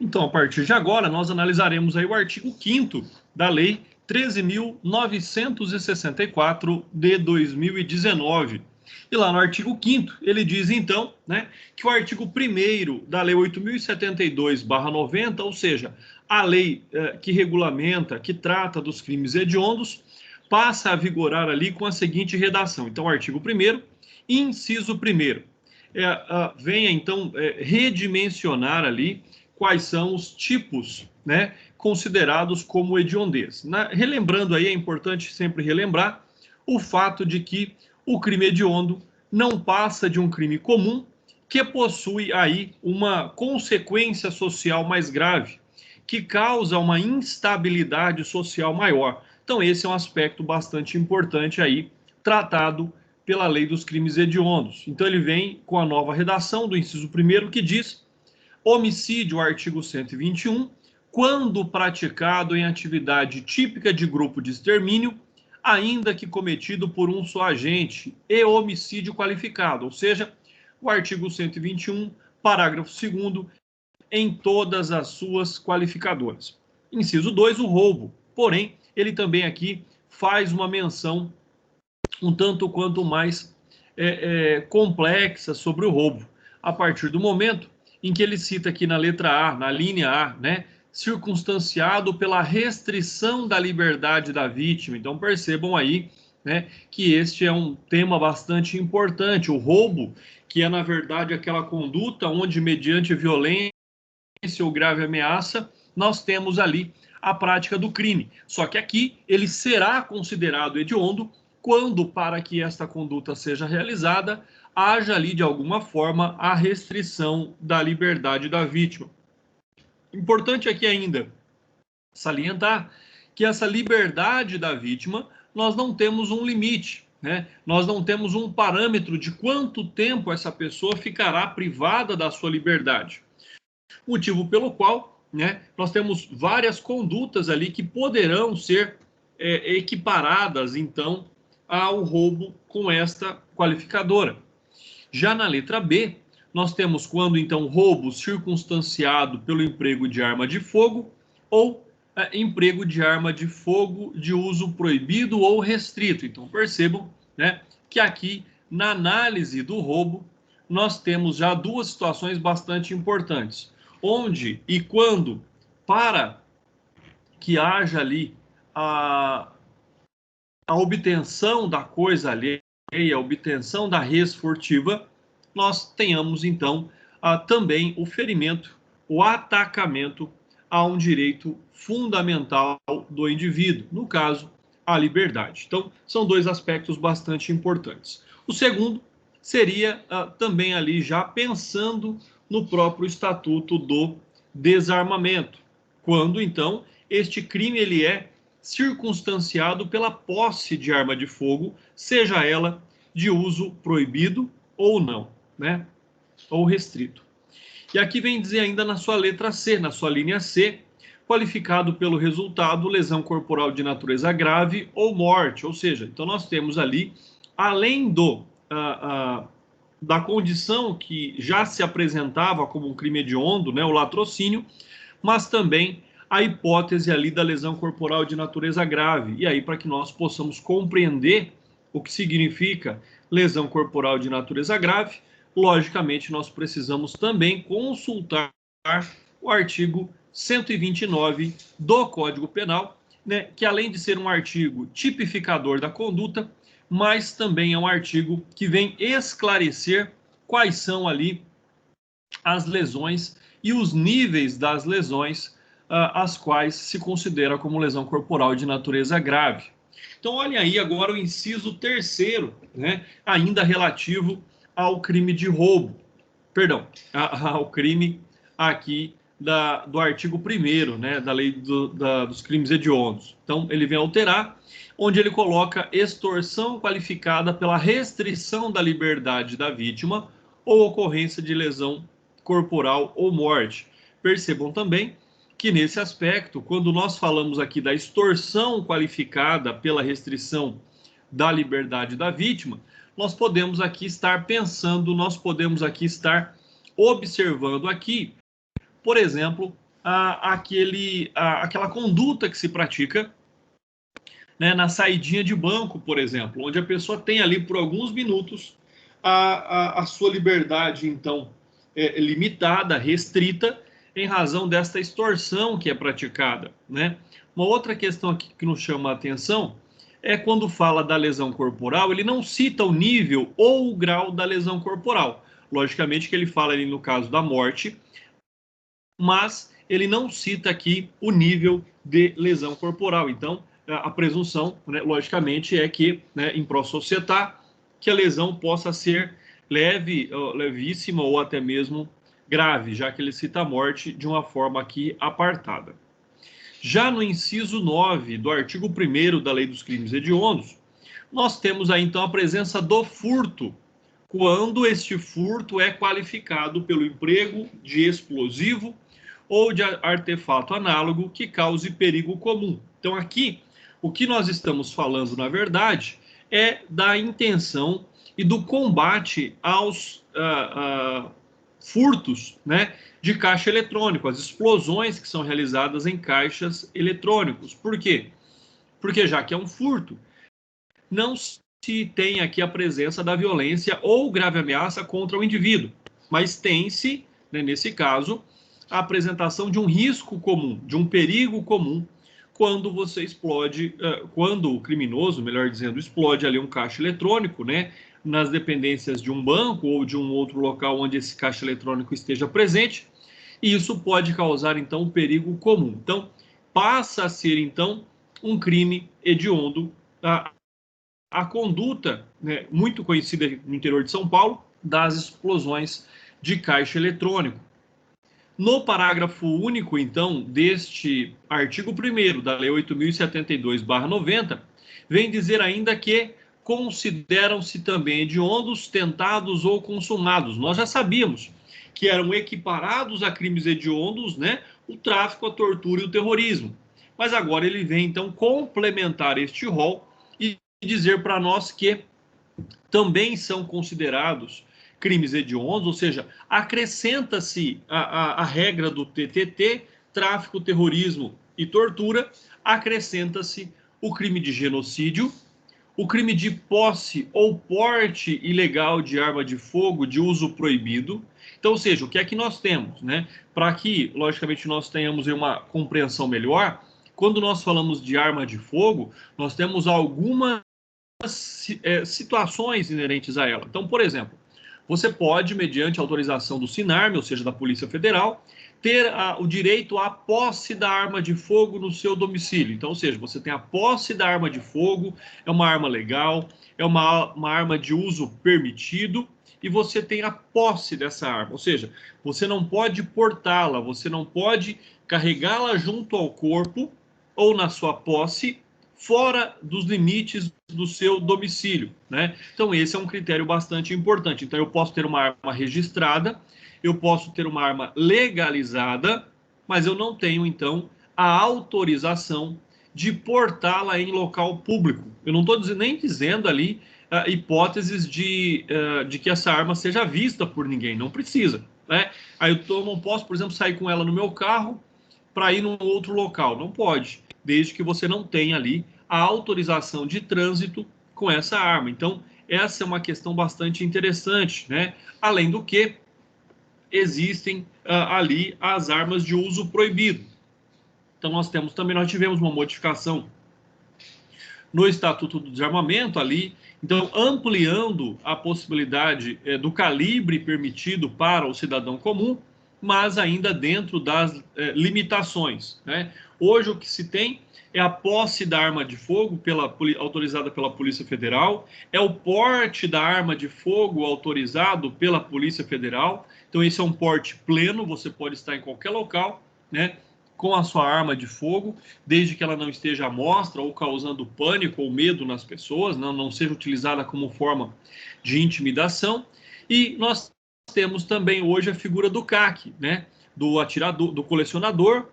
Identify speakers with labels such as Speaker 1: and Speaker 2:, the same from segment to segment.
Speaker 1: Então, a partir de agora, nós analisaremos aí o artigo 5º da Lei 13.964 de 2019. E lá no artigo 5º, ele diz, então, né, que o artigo 1º da Lei 8.072/90, ou seja, a lei que regulamenta, que trata dos crimes hediondos, passa a vigorar ali com a seguinte redação. Então, artigo 1º, inciso 1º, venha, então, redimensionar ali quais são os tipos, né, considerados como hediondez. Relembrando aí, é importante sempre relembrar o fato de que o crime hediondo não passa de um crime comum que possui aí uma consequência social mais grave, que causa uma instabilidade social maior. Então esse é um aspecto bastante importante aí, tratado pela Lei dos Crimes Hediondos. Então ele vem com a nova redação do inciso 1º, que diz: homicídio, artigo 121, quando praticado em atividade típica de grupo de extermínio, ainda que cometido por um só agente, e homicídio qualificado, ou seja, o artigo 121, parágrafo 2º, em todas as suas qualificadoras. Inciso 2, o roubo. Porém, ele também aqui faz uma menção um tanto quanto mais complexa sobre o roubo, a partir do momento em que ele cita aqui na letra A, na linha A, né, circunstanciado pela restrição da liberdade da vítima. Então percebam aí, né, que este é um tema bastante importante. O roubo, que é na verdade aquela conduta onde, mediante violência ou grave ameaça, nós temos ali a prática do crime. Só que aqui ele será considerado hediondo quando, para que esta conduta seja realizada, haja ali de alguma forma a restrição da liberdade da vítima. Importante aqui ainda salientar que essa liberdade da vítima, nós não temos um limite, né? Nós não temos um parâmetro de quanto tempo essa pessoa ficará privada da sua liberdade. Motivo pelo qual, né, nós temos várias condutas ali que poderão ser equiparadas, então, ao roubo com esta qualificadora. Já na letra B, nós temos quando, então, roubo circunstanciado pelo emprego de arma de fogo ou emprego de arma de fogo de uso proibido ou restrito. Então, percebam, né, que aqui, na análise do roubo, nós temos já duas situações bastante importantes. Onde e quando, para que haja ali a obtenção da coisa alheia, a obtenção da res furtiva, nós tenhamos, então, também o ferimento, o atacamento a um direito fundamental do indivíduo, no caso, a liberdade. Então, são dois aspectos bastante importantes. O segundo seria também ali já pensando no próprio Estatuto do Desarmamento, quando, então, este crime ele é circunstanciado pela posse de arma de fogo, seja ela de uso proibido ou não, né? Ou restrito. E aqui vem dizer ainda na sua letra C, na sua linha C, qualificado pelo resultado lesão corporal de natureza grave ou morte. Ou seja, então nós temos ali, além da condição que já se apresentava como um crime hediondo, né, o latrocínio, mas também a hipótese ali da lesão corporal de natureza grave. E aí, para que nós possamos compreender o que significa lesão corporal de natureza grave, logicamente nós precisamos também consultar o artigo 129 do Código Penal, né, que além de ser um artigo tipificador da conduta, mas também é um artigo que vem esclarecer quais são ali as lesões e os níveis das lesões as quais se considera como lesão corporal de natureza grave. Então, olhem aí agora o inciso 3º, né, ainda relativo ao crime de roubo, perdão, ao crime aqui do artigo 1º, né, da lei dos crimes hediondos. Então, ele vem alterar, onde ele coloca extorsão qualificada pela restrição da liberdade da vítima ou ocorrência de lesão corporal ou morte. Percebam também que nesse aspecto, quando nós falamos aqui da extorsão qualificada pela restrição da liberdade da vítima, nós podemos aqui estar pensando, nós podemos aqui estar observando aqui, por exemplo, aquela conduta que se pratica, né, na saidinha de banco, por exemplo, onde a pessoa tem ali por alguns minutos a sua liberdade, então, limitada, restrita, em razão desta extorsão que é praticada, né? Uma outra questão aqui que nos chama a atenção é quando fala da lesão corporal, ele não cita o nível ou o grau da lesão corporal. Logicamente que ele fala ali no caso da morte, mas ele não cita aqui o nível de lesão corporal. Então, a presunção, né, logicamente, é que, né, em pró società, que a lesão possa ser leve, levíssima ou até mesmo grave, já que ele cita a morte de uma forma aqui apartada. Já no inciso 9 do artigo 1º da Lei dos Crimes Hediondos, nós temos aí então a presença do furto, quando este furto é qualificado pelo emprego de explosivo ou de artefato análogo que cause perigo comum. Então aqui, o que nós estamos falando, na verdade, é da intenção e do combate aos furtos, né, de caixa eletrônico, as explosões que são realizadas em caixas eletrônicos. Por quê? Porque já que é um furto, não se tem aqui a presença da violência ou grave ameaça contra o indivíduo, mas tem-se, né, nesse caso, a apresentação de um risco comum, de um perigo comum, quando você explode, quando o criminoso, melhor dizendo, explode ali um caixa eletrônico, né, nas dependências de um banco ou de um outro local onde esse caixa eletrônico esteja presente, e isso pode causar, então, um perigo comum. Então, passa a ser, então, um crime hediondo, a conduta, né, muito conhecida no interior de São Paulo, das explosões de caixa eletrônico. No parágrafo único, então, deste artigo 1º da Lei 8.072/90, vem dizer ainda que consideram-se também hediondos, tentados ou consumados. Nós já sabíamos que eram equiparados a crimes hediondos, né, o tráfico, a tortura e o terrorismo. Mas agora ele vem, então, complementar este rol e dizer para nós que também são considerados crimes hediondos, ou seja, acrescenta-se a regra do TTT, tráfico, terrorismo e tortura, acrescenta-se o crime de genocídio, o crime de posse ou porte ilegal de arma de fogo de uso proibido. Então, ou seja, o que é que nós temos, né? Para que, logicamente, nós tenhamos uma compreensão melhor, quando nós falamos de arma de fogo, nós temos algumas situações inerentes a ela. Então, por exemplo, você pode, mediante autorização do SINARM, ou seja, da Polícia Federal, ter o direito à posse da arma de fogo no seu domicílio. Então, ou seja, você tem a posse da arma de fogo, é uma arma legal, é uma arma de uso permitido, e você tem a posse dessa arma. Ou seja, você não pode portá-la, você não pode carregá-la junto ao corpo ou na sua posse, fora dos limites do seu domicílio, né? Então, esse é um critério bastante importante. Então, eu posso ter uma arma registrada, eu posso ter uma arma legalizada, mas eu não tenho, então, a autorização de portá-la em local público. Eu não estou nem dizendo ali hipóteses de que essa arma seja vista por ninguém, não precisa, né? Aí eu não posso, por exemplo, sair com ela no meu carro para ir num outro local, não pode, desde que você não tenha ali a autorização de trânsito com essa arma. Então, essa é uma questão bastante interessante, né? Além do que, existem ali as armas de uso proibido. Então, nós tivemos uma modificação no Estatuto do Desarmamento ali, então, ampliando a possibilidade do calibre permitido para o cidadão comum, mas ainda dentro das limitações, né? Hoje, o que se tem é a posse da arma de fogo autorizada pela Polícia Federal, é o porte da arma de fogo autorizado pela Polícia Federal. Então, esse é um porte pleno, você pode estar em qualquer local, né, com a sua arma de fogo, desde que ela não esteja à mostra ou causando pânico ou medo nas pessoas, não seja utilizada como forma de intimidação. E nós temos também hoje a figura do CAC, né, do atirador, do colecionador,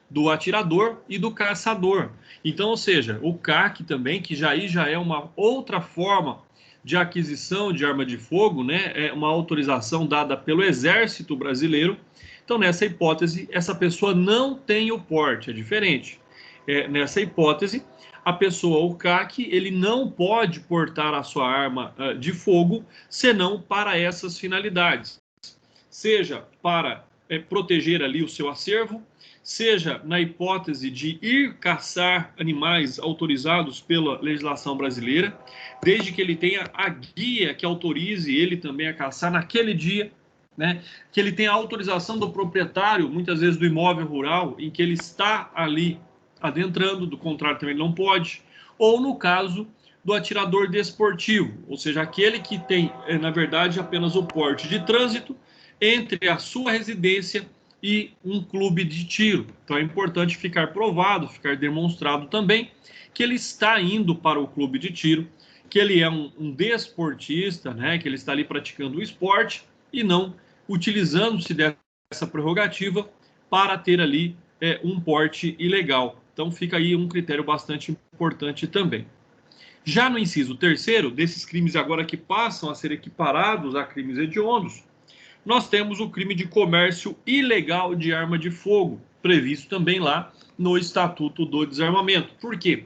Speaker 1: do atirador e do caçador. Então, ou seja, o CAC também, que já é uma outra forma de aquisição de arma de fogo, né? É uma autorização dada pelo Exército Brasileiro. Então, nessa hipótese, essa pessoa não tem o porte, é diferente. Nessa hipótese, a pessoa, o CAC, ele não pode portar a sua arma de fogo, senão para essas finalidades. Seja para proteger ali o seu acervo, seja na hipótese de ir caçar animais autorizados pela legislação brasileira, desde que ele tenha a guia que autorize ele também a caçar naquele dia, né? Que ele tenha a autorização do proprietário, muitas vezes do imóvel rural, em que ele está ali adentrando, do contrário também não pode, ou no caso do atirador desportivo, ou seja, aquele que tem, na verdade, apenas o porte de trânsito entre a sua residência e um clube de tiro. Então é importante ficar provado, ficar demonstrado também que ele está indo para o clube de tiro, que ele é um desportista, né, que ele está ali praticando o esporte e não utilizando-se dessa prerrogativa para ter ali um porte ilegal. Então fica aí um critério bastante importante também. Já no inciso terceiro, desses crimes agora que passam a ser equiparados a crimes hediondos, nós temos o crime de comércio ilegal de arma de fogo, previsto também lá no Estatuto do Desarmamento. Por quê?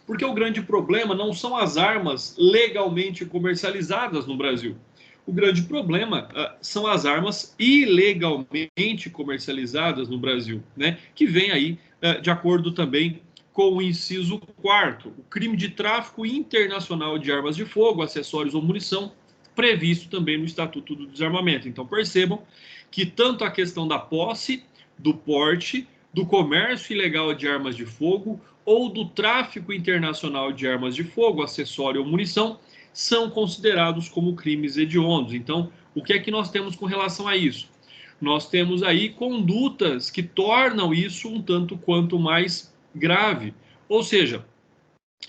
Speaker 1: Porque o grande problema não são as armas legalmente comercializadas no Brasil. O grande problema são as armas ilegalmente comercializadas no Brasil, né? Que vem aí de acordo também com o inciso 4º, o crime de tráfico internacional de armas de fogo, acessórios ou munição, previsto também no Estatuto do Desarmamento. Então percebam que tanto a questão da posse, do porte, do comércio ilegal de armas de fogo ou do tráfico internacional de armas de fogo, acessório ou munição, são considerados como crimes hediondos. Então, o que é que nós temos com relação a isso? Nós temos aí condutas que tornam isso um tanto quanto mais grave. Ou seja,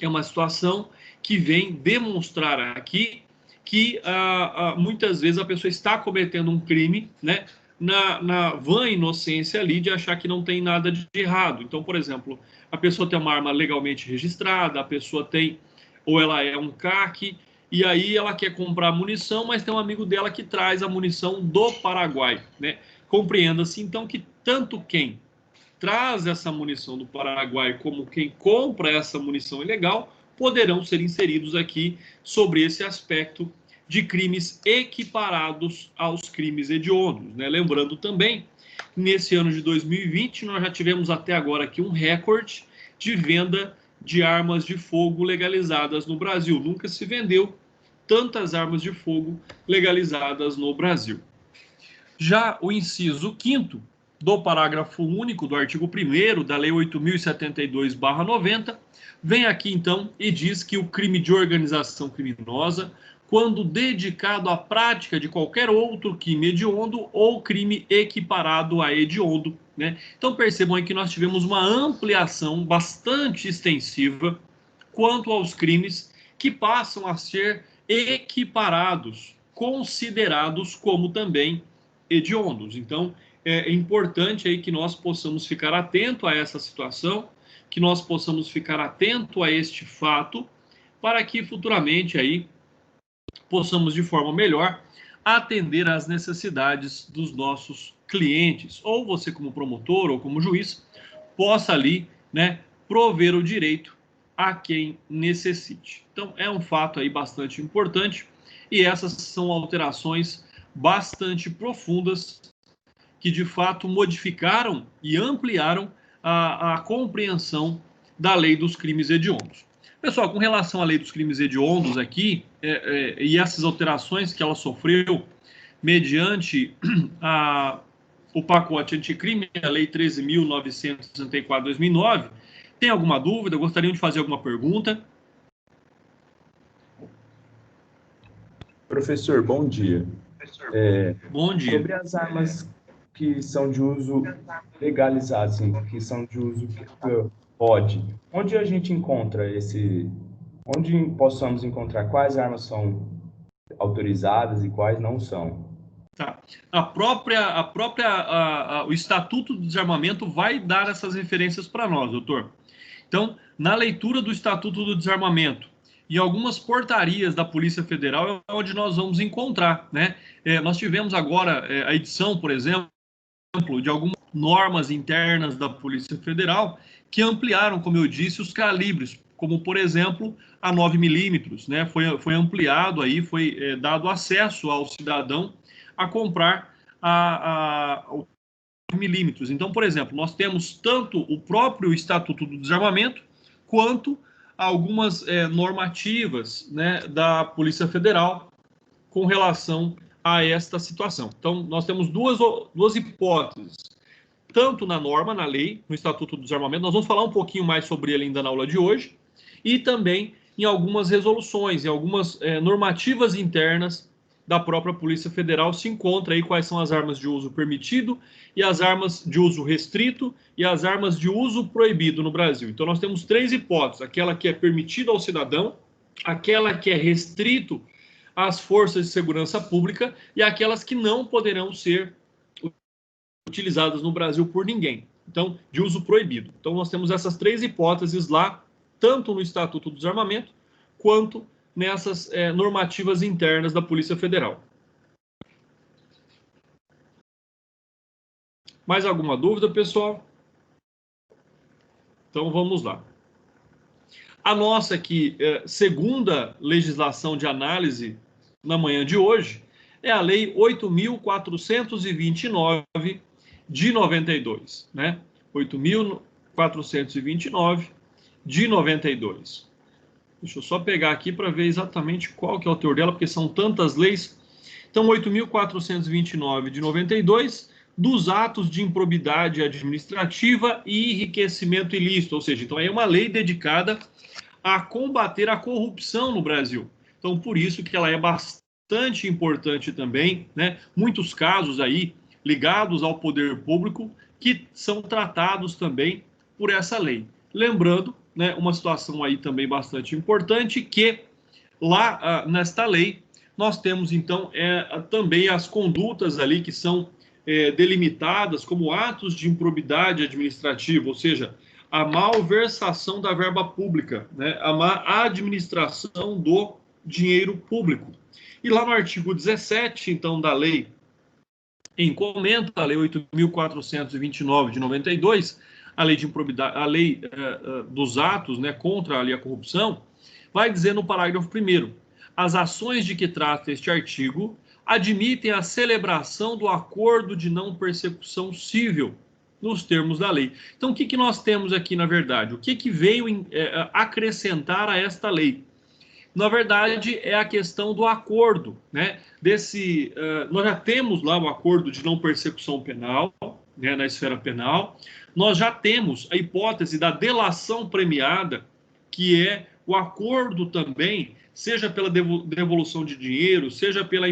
Speaker 1: é uma situação que vem demonstrar aqui que muitas vezes a pessoa está cometendo um crime, né, na vã inocência ali de achar que não tem nada de errado. Então, por exemplo, a pessoa tem uma arma legalmente registrada, a pessoa tem, ou ela é um CAC, e aí ela quer comprar munição, mas tem um amigo dela que traz a munição do Paraguai, né? Compreenda-se, então, que tanto quem traz essa munição do Paraguai como quem compra essa munição ilegal poderão ser inseridos aqui sobre esse aspecto de crimes equiparados aos crimes hediondos, né? Lembrando também, nesse ano de 2020, nós já tivemos até agora aqui um recorde de venda de armas de fogo legalizadas no Brasil. Nunca se vendeu tantas armas de fogo legalizadas no Brasil. Já o inciso 5º do parágrafo único do artigo 1º da Lei 8.072/90, vem aqui então e diz que o crime de organização criminosa, quando dedicado à prática de qualquer outro crime hediondo ou crime equiparado a hediondo, né? Então percebam aí que nós tivemos uma ampliação bastante extensiva quanto aos crimes que passam a ser equiparados, considerados como também hediondos. Então, é importante aí que nós possamos ficar atento a essa situação, que nós possamos ficar atento a este fato, para que futuramente aí possamos de forma melhor atender às necessidades dos nossos clientes, ou você como promotor ou como juiz possa ali, né, prover o direito a quem necessite. Então é um fato aí bastante importante e essas são alterações bastante profundas que de fato modificaram e ampliaram a compreensão da lei dos crimes hediondos. Pessoal, com relação à lei dos crimes hediondos aqui, e essas alterações que ela sofreu mediante o pacote anticrime, a lei 13.964/2009, tem alguma dúvida? Gostariam de fazer alguma pergunta?
Speaker 2: Professor, bom dia.
Speaker 1: Bom dia.
Speaker 2: Sobre as armas que são de uso legalizado, assim, que são de uso que pode, onde a gente encontra onde possamos encontrar quais armas são autorizadas e quais não são?
Speaker 1: Tá. O Estatuto do Desarmamento vai dar essas referências para nós, doutor. Então, na leitura do Estatuto do Desarmamento, em algumas portarias da Polícia Federal é onde nós vamos encontrar, né? Nós tivemos agora a edição, por exemplo, de algumas normas internas da Polícia Federal que ampliaram, como eu disse, os calibres, como, por exemplo, a 9mm, né? Foi ampliado aí, foi dado acesso ao cidadão a comprar o 9mm. Então, por exemplo, nós temos tanto o próprio Estatuto do Desarmamento quanto algumas normativas, né, da Polícia Federal com relação a esta situação. Então, nós temos duas hipóteses, tanto na norma, na lei, no Estatuto do Desarmamento, nós vamos falar um pouquinho mais sobre ele ainda na aula de hoje, e também em algumas resoluções, em algumas normativas internas da própria Polícia Federal, se encontra aí quais são as armas de uso permitido e as armas de uso restrito e as armas de uso proibido no Brasil. Então, nós temos três hipóteses: aquela que é permitida ao cidadão, aquela que é restrito às forças de segurança pública e aquelas que não poderão ser utilizadas no Brasil por ninguém. Então, de uso proibido. Então, nós temos essas três hipóteses lá, tanto no Estatuto do Desarmamento, quanto nessas normativas internas da Polícia Federal. Mais alguma dúvida, pessoal? Então, vamos lá. A nossa aqui, segunda legislação de análise na manhã de hoje é a Lei 8.429 de 92, né? 8.429 de 92. Deixa eu só pegar aqui para ver exatamente qual que é o teor dela, porque são tantas leis. Então, 8.429 de 92, dos atos de improbidade administrativa e enriquecimento ilícito, ou seja, então é uma lei dedicada a combater a corrupção no Brasil. Então, por isso que ela é bastante importante também, né? Muitos casos aí ligados ao poder público que são tratados também por essa lei. Lembrando, né, uma situação aí também bastante importante, que lá nesta lei nós temos então também as condutas ali que são delimitadas como atos de improbidade administrativa, ou seja, a malversação da verba pública, né, a má administração do dinheiro público. E lá no artigo 17, então, da lei em comenta, a lei 8.429 de 92, a lei de improbidade, a lei dos atos, né, contra ali a corrupção, vai dizer no parágrafo 1º: as ações de que trata este artigo admitem a celebração do acordo de não persecução civil nos termos da lei. Então, o que nós temos aqui, na verdade? O que veio acrescentar a esta lei? Na verdade, é a questão do acordo, né? Nós já temos lá o acordo de não persecução penal, né, na esfera penal. Nós já temos a hipótese da delação premiada, que é o acordo também, seja pela devolução de dinheiro, seja pela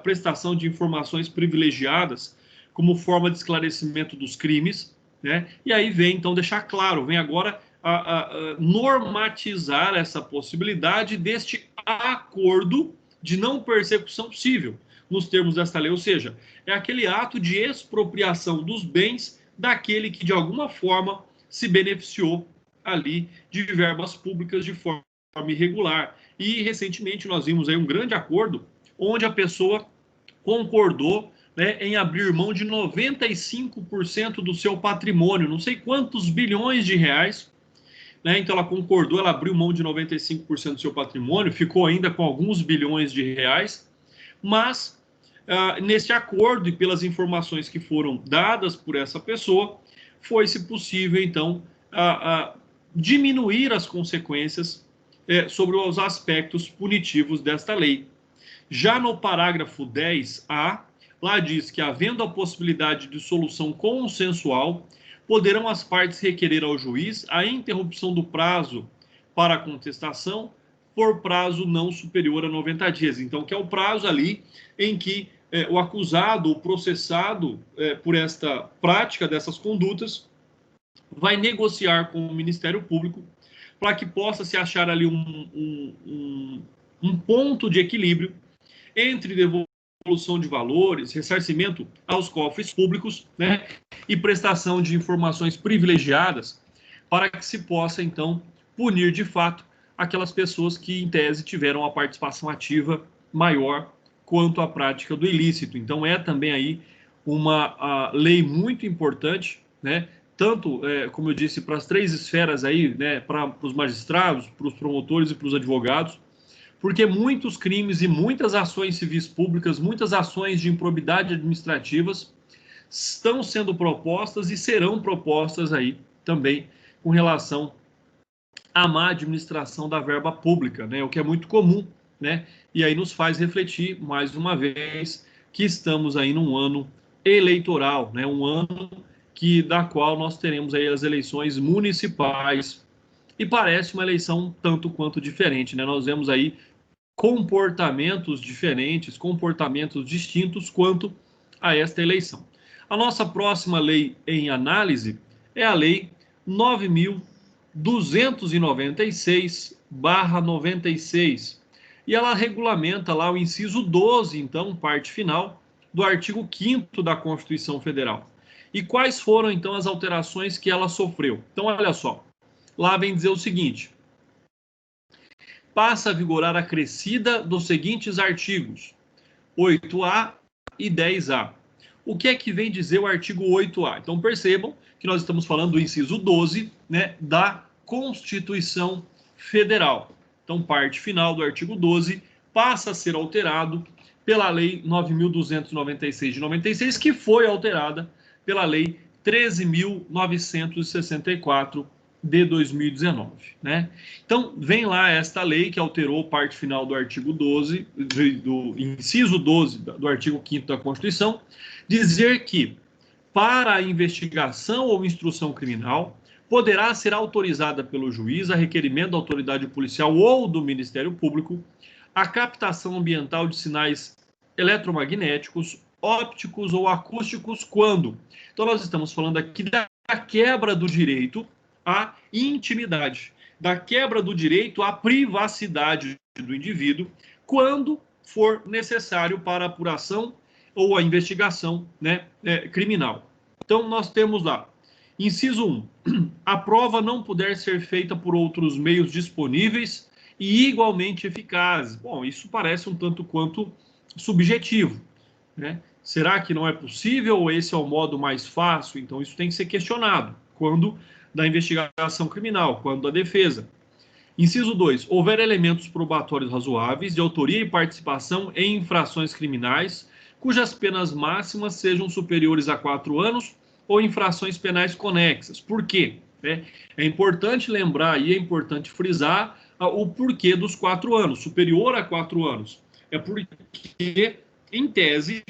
Speaker 1: prestação de informações privilegiadas, como forma de esclarecimento dos crimes, né? E aí vem, então, deixar claro, vem agora a normatizar essa possibilidade deste acordo de não persecução civil, nos termos desta lei, ou seja, é aquele ato de expropriação dos bens daquele que, de alguma forma, se beneficiou ali de verbas públicas de forma irregular. E, recentemente, nós vimos aí um grande acordo onde a pessoa concordou, né, em abrir mão de 95% do seu patrimônio, não sei quantos bilhões de reais, né? Então ela concordou, ela abriu mão de 95% do seu patrimônio, ficou ainda com alguns bilhões de reais, mas nesse acordo e pelas informações que foram dadas por essa pessoa, foi-se possível, então, diminuir as consequências sobre os aspectos punitivos desta lei. Já no parágrafo 10A, lá diz que, havendo a possibilidade de solução consensual, poderão as partes requerer ao juiz a interrupção do prazo para a contestação por prazo não superior a 90 dias. Então, que é o prazo ali em que o acusado, o processado por esta prática dessas condutas, vai negociar com o Ministério Público para que possa se achar ali um ponto de equilíbrio entre devolução de valores, ressarcimento aos cofres públicos, né, e prestação de informações privilegiadas para que se possa, então, punir de fato aquelas pessoas que, em tese, tiveram a participação ativa maior quanto à prática do ilícito. Então, é também aí uma lei muito importante, né? Tanto, como eu disse, para as 3 esferas aí, né? Para os magistrados, para os promotores e para os advogados, porque muitos crimes e muitas ações civis públicas, muitas ações de improbidade administrativas estão sendo propostas e serão propostas aí também com relação à má administração da verba pública, né? O que é muito comum, né? E aí nos faz refletir, mais uma vez, que estamos aí num ano eleitoral, né? Um ano da qual nós teremos aí as eleições municipais, e parece uma eleição tanto quanto diferente, né? Nós vemos aí comportamentos diferentes, comportamentos distintos quanto a esta eleição. A nossa próxima lei em análise é a Lei 9.296/96, e ela regulamenta lá o inciso 12, então, parte final, do artigo 5º da Constituição Federal. E quais foram, então, as alterações que ela sofreu? Então, olha só, lá vem dizer o seguinte: passa a vigorar a crescida dos seguintes artigos, 8A e 10A. O que é que vem dizer o artigo 8A? Então, percebam que nós estamos falando do inciso 12, né, da Constituição Federal. Então, parte final do artigo 12 passa a ser alterado pela Lei 9.296 de 96, que foi alterada pela Lei 13.964 de 2019, né? Então, vem lá esta lei que alterou parte final do artigo 12, do inciso 12 do artigo 5º da Constituição, dizer que, para a investigação ou instrução criminal, poderá ser autorizada pelo juiz, a requerimento da autoridade policial ou do Ministério Público, a captação ambiental de sinais eletromagnéticos, ópticos ou acústicos, quando? Então, nós estamos falando aqui da quebra do direito à intimidade, da quebra do direito à privacidade do indivíduo, quando for necessário para a apuração ou a investigação, né, criminal. Então, nós temos lá, inciso 1, a prova não puder ser feita por outros meios disponíveis e igualmente eficazes. Bom, isso parece um tanto quanto subjetivo, né? Será que não é possível ou esse é o modo mais fácil? Então, isso tem que ser questionado quando da investigação criminal, quando da defesa. Inciso 2, houver elementos probatórios razoáveis de autoria e participação em infrações criminais, cujas penas máximas sejam superiores a 4 anos ou infrações penais conexas. Por quê? É importante lembrar e é importante frisar o porquê dos 4 anos, superior a 4 anos. É porque, em tese,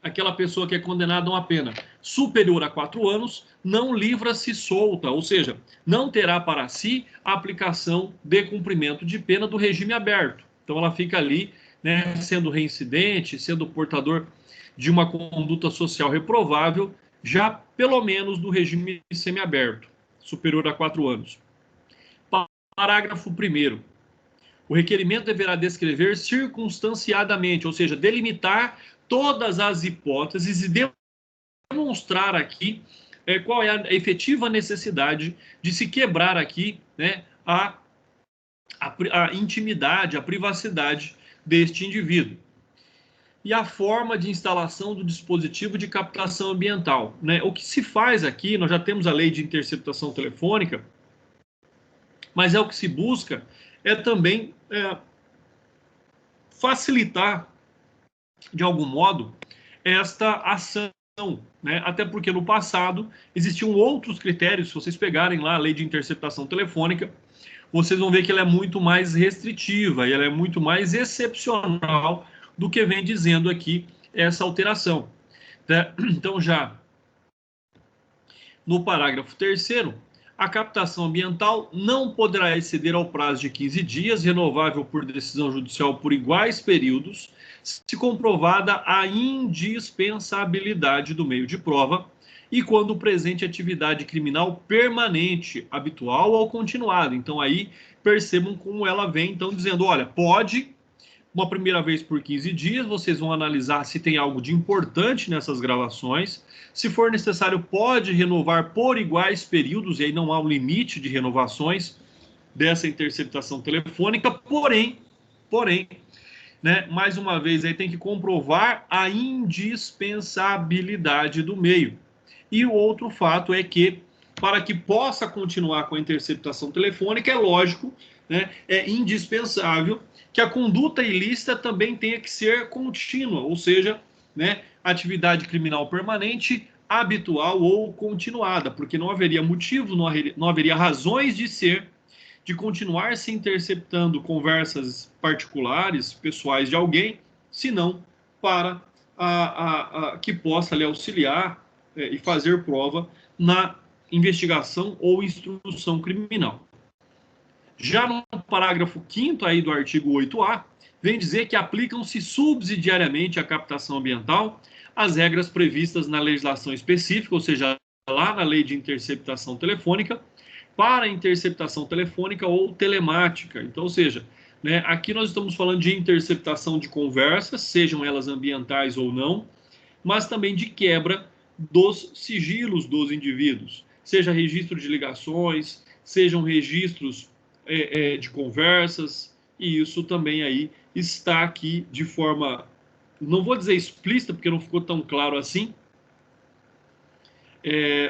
Speaker 1: aquela pessoa que é condenada a uma pena superior a 4 anos não livra-se solta, ou seja, não terá para si a aplicação de cumprimento de pena do regime aberto. Então ela fica ali, né, sendo reincidente, sendo portador de uma conduta social reprovável, já pelo menos do regime semiaberto, superior a 4 anos. Parágrafo 1º. O requerimento deverá descrever circunstanciadamente, ou seja, delimitar todas as hipóteses e demonstrar aqui qual é a efetiva necessidade de se quebrar aqui, né, a intimidade, a privacidade deste indivíduo. E a forma de instalação do dispositivo de captação ambiental, né? O que se faz aqui, nós já temos a lei de interceptação telefônica, mas o que se busca é também facilitar, de algum modo, esta ação, né? Até porque no passado existiam outros critérios. Se vocês pegarem lá a lei de interceptação telefônica, vocês vão ver que ela é muito mais restritiva e ela é muito mais excepcional do que vem dizendo aqui essa alteração. Então, já no parágrafo 3º, a captação ambiental não poderá exceder ao prazo de 15 dias, renovável por decisão judicial por iguais períodos, se comprovada a indispensabilidade do meio de prova e quando presente atividade criminal permanente, habitual ou continuada. Então, aí, percebam como ela vem, então, dizendo, olha, pode, uma primeira vez por 15 dias, vocês vão analisar se tem algo de importante nessas gravações. Se for necessário, pode renovar por iguais períodos, e aí não há um limite de renovações. dessa interceptação telefônica, porém, né, mais uma vez, aí tem que comprovar a indispensabilidade do meio. E o outro fato é que, para que possa continuar com a interceptação telefônica, é lógico, né, é indispensável que a conduta ilícita também tenha que ser contínua, ou seja, né, atividade criminal permanente, habitual ou continuada, porque não haveria motivo, não haveria razões de ser de continuar se interceptando conversas particulares, pessoais de alguém, senão para que possa lhe auxiliar e fazer prova na investigação ou instrução criminal. Já no parágrafo 5º aí do artigo 8A, vem dizer que aplicam-se subsidiariamente à captação ambiental as regras previstas na legislação específica, ou seja, lá na lei de interceptação telefônica, para interceptação telefônica ou telemática. Então, ou seja, né, aqui nós estamos falando de interceptação de conversas, sejam elas ambientais ou não, mas também de quebra dos sigilos dos indivíduos, seja registro de ligações, sejam registros de conversas, e isso também aí está aqui de forma, não vou dizer explícita, porque não ficou tão claro assim,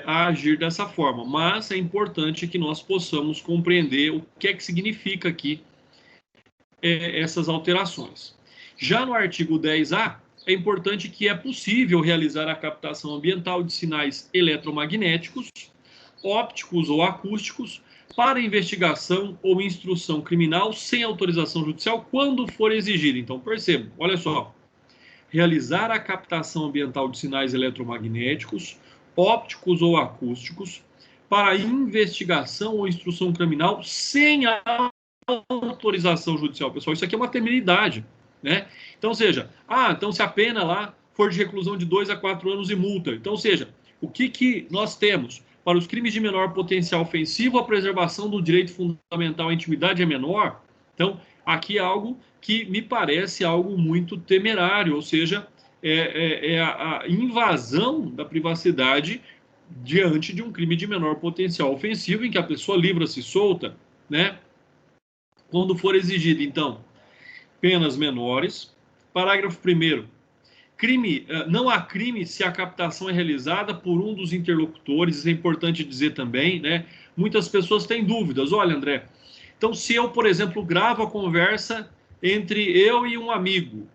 Speaker 1: a agir dessa forma, mas é importante que nós possamos compreender o que é que significa aqui essas alterações. Já no artigo 10A, é importante que é possível realizar a captação ambiental de sinais eletromagnéticos, ópticos ou acústicos para investigação ou instrução criminal sem autorização judicial quando for exigido. Então, percebam, olha só, realizar a captação ambiental de sinais eletromagnéticos, ópticos ou acústicos para investigação ou instrução criminal sem a autorização judicial. Pessoal, isso aqui é uma temeridade, né? Então, seja, então se a pena lá for de reclusão de 2 a 4 anos e multa. Então, seja, o que nós temos para os crimes de menor potencial ofensivo, a preservação do direito fundamental à intimidade é menor? Então, aqui é algo que me parece algo muito temerário, ou seja, a invasão da privacidade diante de um crime de menor potencial ofensivo, em que a pessoa livra-se solta, né? Quando for exigido, então, penas menores. Parágrafo 1º. Não há crime se a captação é realizada por um dos interlocutores, isso é importante dizer também, né? Muitas pessoas têm dúvidas. Olha, André, então se eu, por exemplo, gravo a conversa entre eu e um amigo,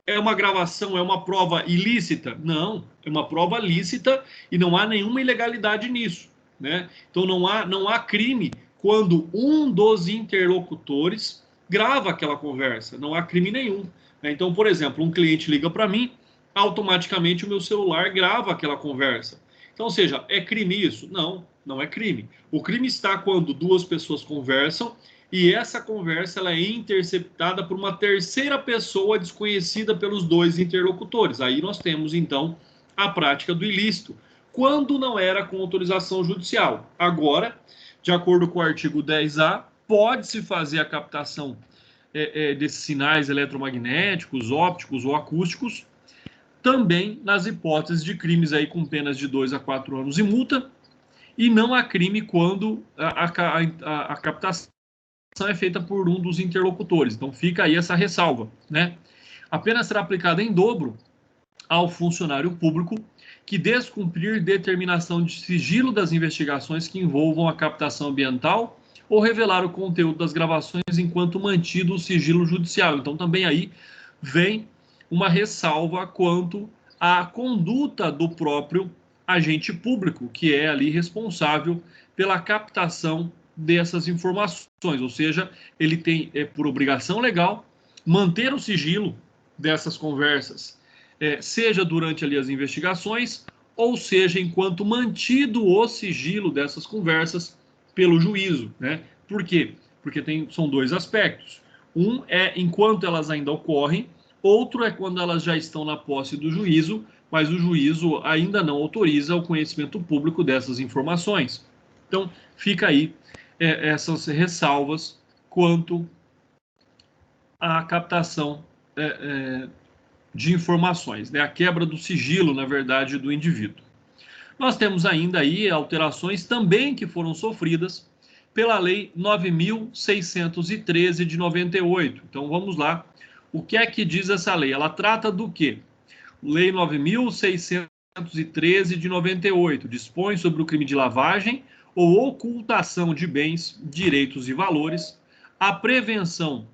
Speaker 1: é uma gravação, é uma prova ilícita? Não, é uma prova lícita e não há nenhuma ilegalidade nisso, né? Então não há crime quando um dos interlocutores grava aquela conversa, não há crime nenhum, né? Então, por exemplo, um cliente liga para mim, automaticamente o meu celular grava aquela conversa. Então, ou seja, é crime isso? Não, não é crime. O crime está quando duas pessoas conversam e essa conversa ela é interceptada por uma terceira pessoa desconhecida pelos dois interlocutores. Aí nós temos, então, a prática do ilícito, quando não era com autorização judicial. Agora, de acordo com o artigo 10A, pode-se fazer a captação desses sinais eletromagnéticos, ópticos ou acústicos, também nas hipóteses de crimes aí com penas de 2 a 4 anos e multa, e não há crime quando a captação é feita por um dos interlocutores. Então fica aí essa ressalva, né? A pena será aplicada em dobro ao funcionário público que descumprir determinação de sigilo das investigações que envolvam a captação ambiental ou revelar o conteúdo das gravações enquanto mantido o sigilo judicial. Então também aí vem uma ressalva quanto à conduta do próprio agente público, que é ali responsável pela captação dessas informações, ou seja, ele tem por obrigação legal manter o sigilo dessas conversas, seja durante ali as investigações, ou seja, enquanto mantido o sigilo dessas conversas pelo juízo, né? Por quê? Porque são dois aspectos. Um é enquanto elas ainda ocorrem, outro é quando elas já estão na posse do juízo, mas o juízo ainda não autoriza o conhecimento público dessas informações. Então, fica aí essas ressalvas quanto à captação de informações, né? A quebra do sigilo, na verdade, do indivíduo. Nós temos ainda aí alterações também que foram sofridas pela Lei 9.613 de 98. Então, vamos lá. O que é que diz essa lei? Ela trata do quê? Lei 9.613 de 98 dispõe sobre o crime de lavagem ou ocultação de bens, direitos e valores, a prevenção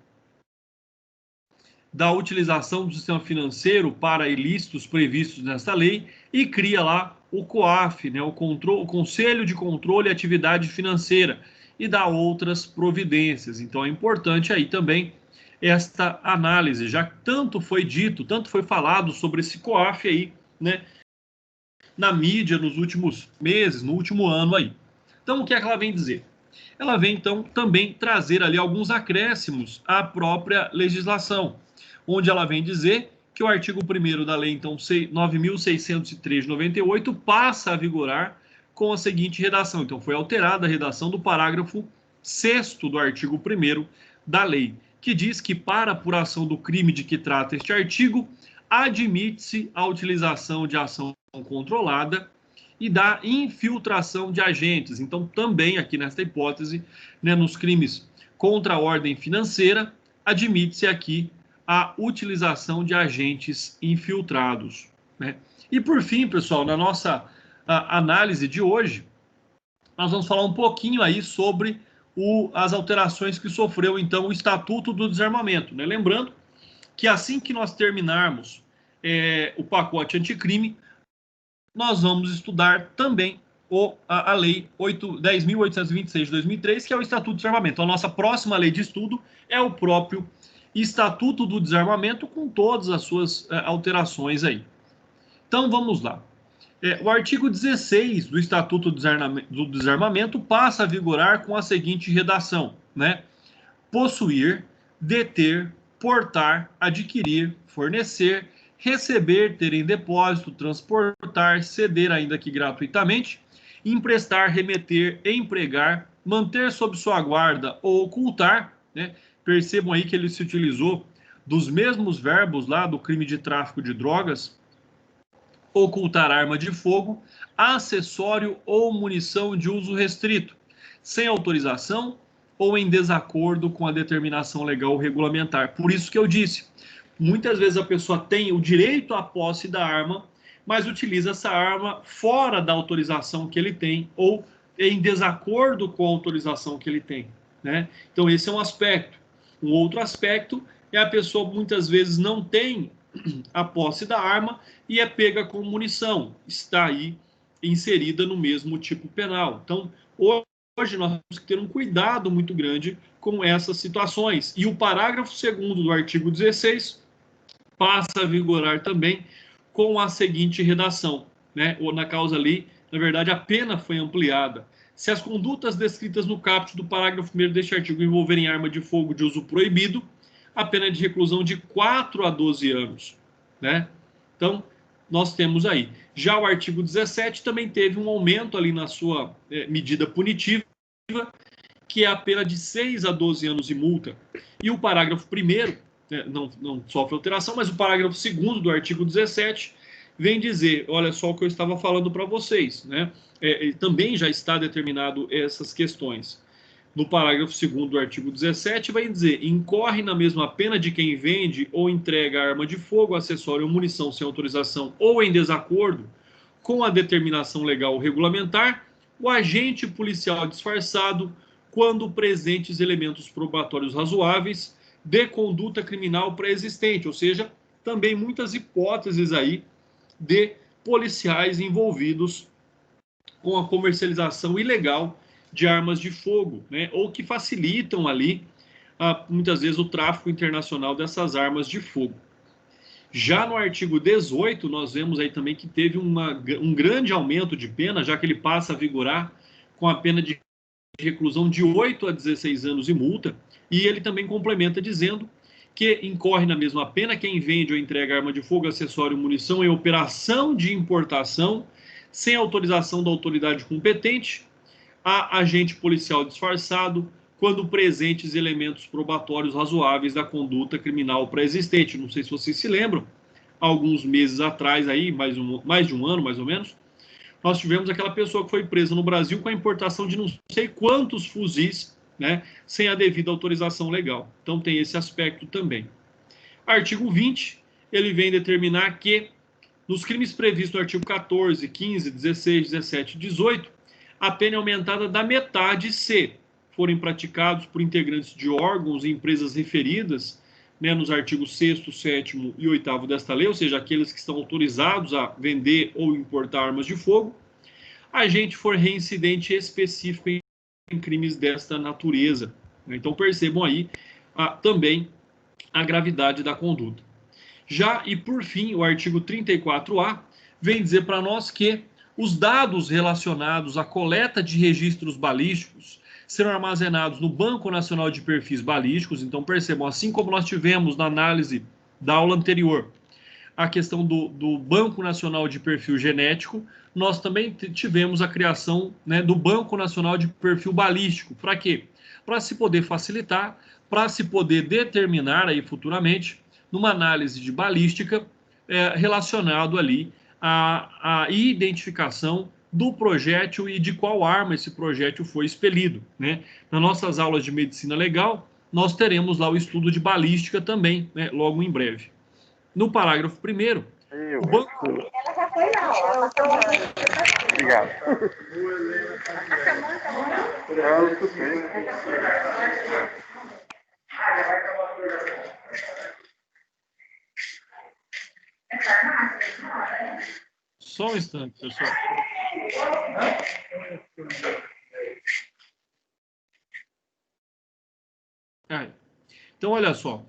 Speaker 1: da utilização do sistema financeiro para ilícitos previstos nesta lei e cria lá o COAF, né, o Conselho de Controle e Atividade Financeira, e dá outras providências. Então é importante aí também esta análise, já que tanto foi dito, tanto foi falado sobre esse COAF aí, né, na mídia nos últimos meses, no último ano aí. Então o que é que ela vem dizer? Ela vem então também trazer ali alguns acréscimos à própria legislação, onde ela vem dizer que o artigo 1º da lei, então, 9.603 de 98, passa a vigorar com a seguinte redação. Então, foi alterada a redação do parágrafo 6º do artigo 1º da lei, que diz que para apuração do crime de que trata este artigo, admite-se a utilização de ação controlada e da infiltração de agentes. Então, também aqui nesta hipótese, né, nos crimes contra a ordem financeira, admite-se aqui a utilização de agentes infiltrados, né? E por fim, pessoal, na nossa análise de hoje, nós vamos falar um pouquinho aí sobre as alterações que sofreu, então, o Estatuto do Desarmamento, né? Lembrando que assim que nós terminarmos o pacote anticrime, nós vamos estudar também a Lei 10.826 de 2003, que é o Estatuto do Desarmamento. Então, a nossa próxima lei de estudo é o próprio Estatuto do Desarmamento, com todas as suas alterações aí. Então, vamos lá. O artigo 16 do Estatuto do Desarmamento passa a vigorar com a seguinte redação, né? Possuir, deter, portar, adquirir, fornecer, receber, ter em depósito, transportar, ceder, ainda que gratuitamente, emprestar, remeter, empregar, manter sob sua guarda ou ocultar, né? Percebam aí que ele se utilizou dos mesmos verbos lá do crime de tráfico de drogas: ocultar arma de fogo, acessório ou munição de uso restrito, sem autorização ou em desacordo com a determinação legal ou regulamentar. Por isso que eu disse, muitas vezes a pessoa tem o direito à posse da arma, mas utiliza essa arma fora da autorização que ele tem ou em desacordo com a autorização que ele tem, né? Então esse é um aspecto. Um outro aspecto é a pessoa muitas vezes não tem a posse da arma e é pega com munição, está aí inserida no mesmo tipo penal. Então, hoje nós temos que ter um cuidado muito grande com essas situações. E o parágrafo 2º do artigo 16 passa a vigorar também com a seguinte redação, né? Ou na causa ali, na verdade, a pena foi ampliada. Se as condutas descritas no caput do parágrafo 1º deste artigo envolverem arma de fogo de uso proibido, a pena é de reclusão de 4 a 12 anos, né? Então, nós temos aí. Já o artigo 17 também teve um aumento ali na sua medida punitiva, que é a pena de 6 a 12 anos de multa. E o parágrafo 1º, não sofre alteração, mas o parágrafo 2º do artigo 17 vem dizer, olha só o que eu estava falando para vocês, né? Também já está determinado essas questões. No parágrafo 2º do artigo 17 vai dizer: incorre na mesma pena de quem vende ou entrega arma de fogo, acessório ou munição sem autorização ou em desacordo com a determinação legal ou regulamentar, o agente policial disfarçado, quando presentes elementos probatórios razoáveis de conduta criminal pré-existente, ou seja, também muitas hipóteses aí de policiais envolvidos com a comercialização ilegal de armas de fogo, né, ou que facilitam ali, muitas vezes, o tráfico internacional dessas armas de fogo. Já no artigo 18, nós vemos aí também que teve um grande aumento de pena, já que ele passa a vigorar com a pena de reclusão de 8 a 16 anos e multa, e ele também complementa dizendo que incorre na mesma pena quem vende ou entrega arma de fogo, acessório ou munição em operação de importação, sem autorização da autoridade competente, a agente policial disfarçado, quando presentes elementos probatórios razoáveis da conduta criminal pré-existente. Não sei se vocês se lembram, alguns meses atrás, aí, mais de um ano, mais ou menos, nós tivemos aquela pessoa que foi presa no Brasil com a importação de não sei quantos fuzis, né, sem a devida autorização legal. Então tem esse aspecto também. Artigo 20, ele vem determinar que nos crimes previstos no artigo 14, 15, 16, 17 e 18, a pena é aumentada da metade se forem praticados por integrantes de órgãos e empresas referidas, né, nos artigos 6º, 7º e 8º desta lei, ou seja, aqueles que estão autorizados a vender ou importar armas de fogo, agente for reincidente específico em crimes desta natureza. Então percebam aí também a gravidade da conduta. Já, e por fim, o artigo 34A vem dizer para nós que os dados relacionados à coleta de registros balísticos serão armazenados no Banco Nacional de Perfis Balísticos. Então percebam, assim como nós tivemos na análise da aula anterior a questão do Banco Nacional de Perfil Genético, nós também tivemos a criação, né, do Banco Nacional de Perfil Balístico. Para quê? Para se poder facilitar, para se poder determinar aí futuramente, numa análise de balística, relacionado ali à identificação do projétil e de qual arma esse projétil foi expelido, né? Nas nossas aulas de medicina legal, nós teremos lá o estudo de balística também, né, logo em breve. No parágrafo 1º, o banco...
Speaker 3: Ela já foi lá, ó.
Speaker 4: Obrigado.
Speaker 1: Só um instante, pessoal. Então, olha só.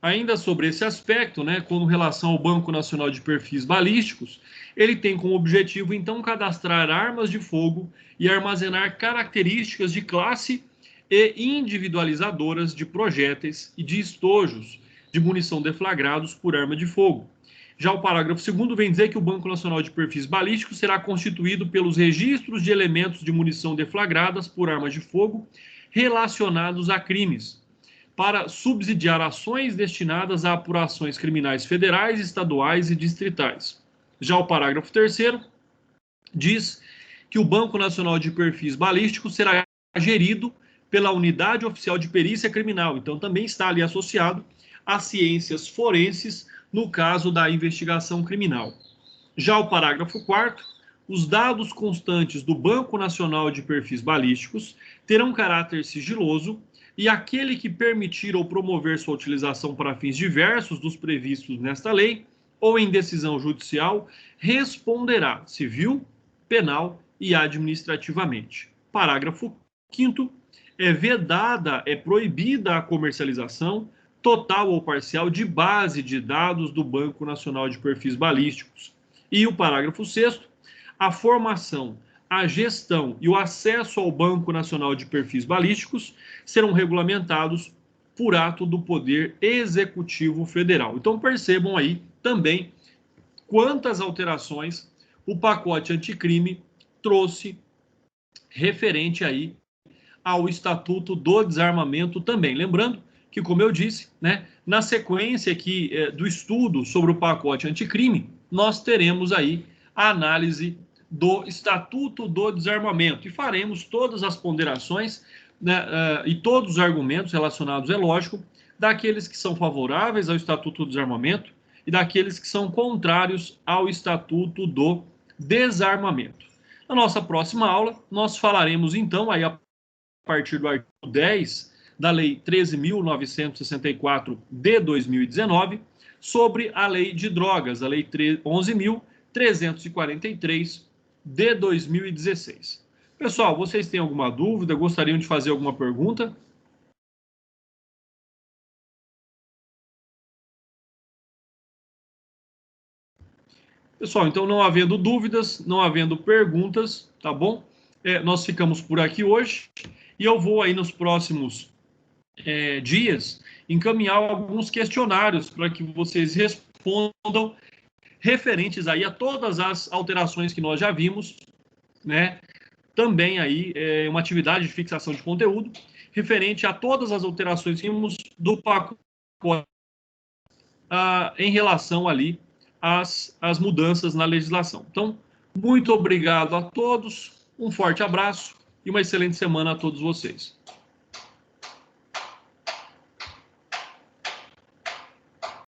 Speaker 1: Ainda sobre esse aspecto, né, com relação ao Banco Nacional de Perfis Balísticos, ele tem como objetivo, então, cadastrar armas de fogo e armazenar características de classe e individualizadoras de projéteis e de estojos de munição deflagrados por arma de fogo. Já o parágrafo 2º vem dizer que o Banco Nacional de Perfis Balísticos será constituído pelos registros de elementos de munição deflagradas por armas de fogo relacionados a crimes, para subsidiar ações destinadas a apurações criminais federais, estaduais e distritais. Já o parágrafo 3º diz que o Banco Nacional de Perfis Balísticos será gerido pela Unidade Oficial de Perícia Criminal, então também está ali associado às ciências forenses no caso da investigação criminal. Já o parágrafo 4º, os dados constantes do Banco Nacional de Perfis Balísticos terão caráter sigiloso e aquele que permitir ou promover sua utilização para fins diversos dos previstos nesta lei ou em decisão judicial responderá civil, penal e administrativamente. Parágrafo 5º, é proibida a comercialização total ou parcial de base de dados do Banco Nacional de Perfis Balísticos. E o parágrafo 6º, a formação, a gestão e o acesso ao Banco Nacional de Perfis Balísticos serão regulamentados por ato do Poder Executivo Federal. Então percebam aí também quantas alterações o pacote anticrime trouxe referente aí ao Estatuto do Desarmamento também. Lembrando que, como eu disse, né, na sequência aqui do estudo sobre o pacote anticrime, nós teremos aí a análise do Estatuto do Desarmamento e faremos todas as ponderações, né, e todos os argumentos relacionados, é lógico, daqueles que são favoráveis ao Estatuto do Desarmamento e daqueles que são contrários ao Estatuto do Desarmamento. Na nossa próxima aula, nós falaremos então, aí a partir do artigo 10 da Lei 13.964 de 2019, sobre a Lei de Drogas, a Lei 11.343 de 2016. Pessoal, vocês têm alguma dúvida? Gostariam de fazer alguma pergunta? Pessoal, então não havendo dúvidas, não havendo perguntas, tá bom? Nós ficamos por aqui hoje e eu vou aí nos próximos dias encaminhar alguns questionários para que vocês respondam referentes aí a todas as alterações que nós já vimos, né? Também aí uma atividade de fixação de conteúdo referente a todas as alterações que vimos do pacote em relação ali às mudanças na legislação. Então, Muito obrigado a todos, um forte abraço e uma excelente semana a todos vocês.